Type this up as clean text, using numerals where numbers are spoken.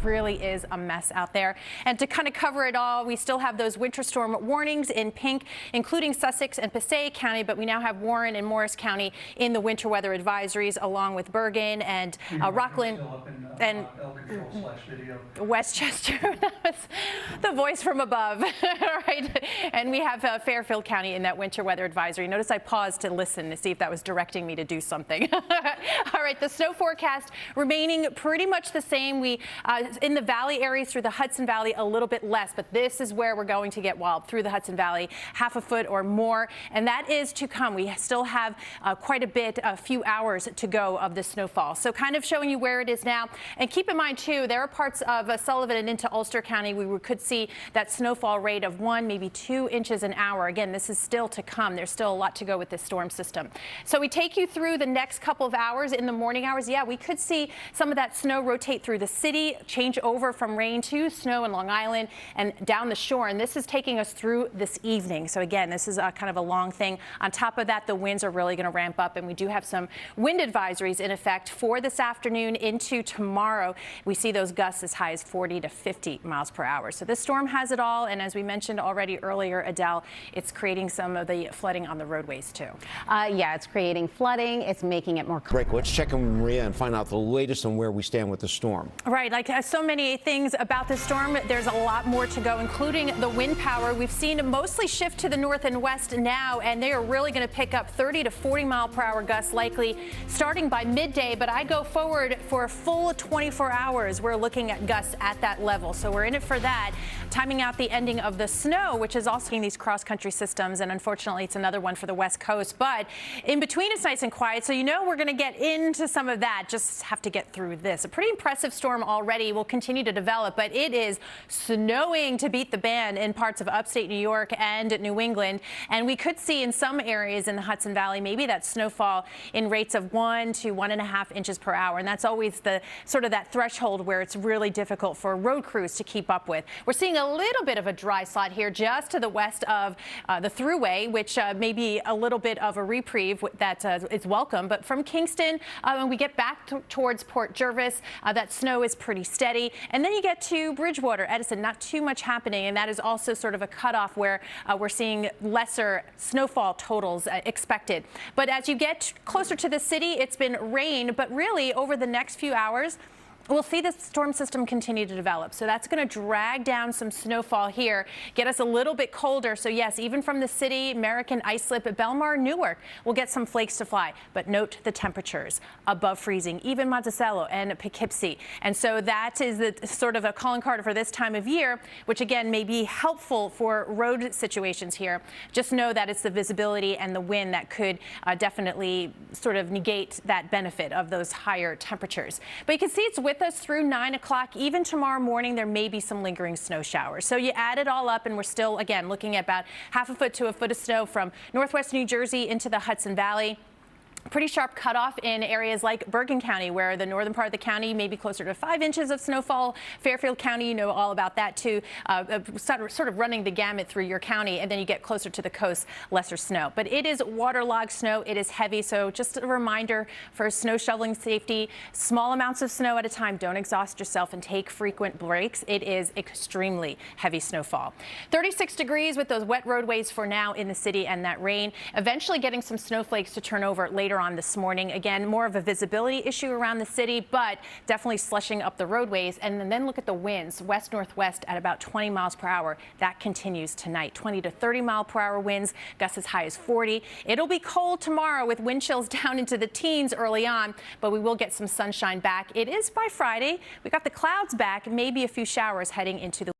really is a mess out there. And to kind of cover it all, we still have those winter storm warnings in pink, including Sussex and Passaic County, but we now have Warren and Morris County in the winter weather advisories, along with Bergen and Rockland and Westchester. That was the voice from above. Right? And we have Fairfield County in that winter weather advisory. Notice I paused to listen to see if that was directing me to do something. All right, the snow forecast remaining pretty much the same. We in the valley areas through the Hudson Valley a little bit less, but this is where we're going to get wild through the Hudson Valley, half a foot or more, and that is to come. We still have quite a few hours to go of the snowfall. So kind of showing you where it is now. And keep in mind too, there are parts of Sullivan and into Ulster County we could see that snowfall rate of 1, maybe 2 inches an hour. Again, this is still to come. There's still a lot to go with this storm system. So we take you through the next couple of hours. In the morning hours, yeah, we could see some of that snow rotate through the city, change over from rain to snow in Long Island and down the shore. And this is taking us through this evening. So again, this is kind of a long thing. On top of that, the winds are really going to ramp up, and we do have some wind advisories in effect for this afternoon into tomorrow. We see those gusts as high as 40 to 50 miles per hour. So this storm has it all. And as we mentioned already earlier, Adele, it's creating some of the flooding on the roadways too. Yeah, it's creating flooding. It's making it more. Break. Let's check in with Maria and find out the latest on where we stand with the storm. Right, like so many things about the storm, there's a lot more to go, including the wind power. We've seen it mostly shift to the north and west now, and they are really going to pick up 30 to 40 mile per hour gusts likely starting by midday. But I go forward for a full 24 hours. We're looking at gusts at that level. So we're in it for that. Timing out the ending of the snow, which is also in these cross-country systems, and unfortunately it's another one for the West Coast. But in between it's nice and quiet, so you know we're going to get into some of that. Just have to get through this. A pretty impressive storm already will continue to develop, but it is snowing to beat the band in parts of upstate New York and New England. And we could see in some areas in the Hudson Valley maybe that snowfall in rates of 1 to 1.5 inches per hour. And that's always the sort of that threshold where it's really difficult for road crews to keep up with. We're seeing a little bit of a dry slot here just to the west of the Thruway, which may be a little bit of a reprieve that is welcome. But from Kingston, when we get back towards Port Jervis, that snow is pretty steady. And then you get to Bridgewater, Edison, not too much happening. And that is also sort of a cutoff where we're seeing lesser snowfall totals expected. But as you get closer to the city, it's been rain, but really over the next few hours, we'll see the storm system continue to develop. So that's going to drag down some snowfall here, get us a little bit colder. So yes, even from the city, American Islip at Belmar, Newark, we'll get some flakes to fly. But note the temperatures above freezing, even Monticello and Poughkeepsie. And so that is the sort of a calling card for this time of year, which again may be helpful for road situations here. Just know that it's the visibility and the wind that could definitely sort of negate that benefit of those higher temperatures. But you can see it's with us through 9 o'clock. Even tomorrow morning, there may be some lingering snow showers. So you add it all up, and we're still, again, looking at about half a foot to a foot of snow from northwest New Jersey into the Hudson Valley. Pretty sharp cutoff in areas like Bergen County, where the northern part of the county may be closer to 5 inches of snowfall. Fairfield County, you know all about that too, sort of running the gamut through your county, and then you get closer to the coast, lesser snow. But it is waterlogged snow. It is heavy, so just a reminder for snow shoveling safety, small amounts of snow at a time. Don't exhaust yourself and take frequent breaks. It is extremely heavy snowfall. 36 degrees with those wet roadways for now in the city and that rain. Eventually getting some snowflakes to turn over later on this morning. Again, more of a visibility issue around the city, but definitely slushing up the roadways. And then look at the winds, west-northwest at about 20 miles per hour. That continues tonight. 20 to 30 mile per hour winds, gusts as high as 40. It'll be cold tomorrow with wind chills down into the teens early on, but we will get some sunshine back. It is by Friday. We got the clouds back, maybe a few showers heading into the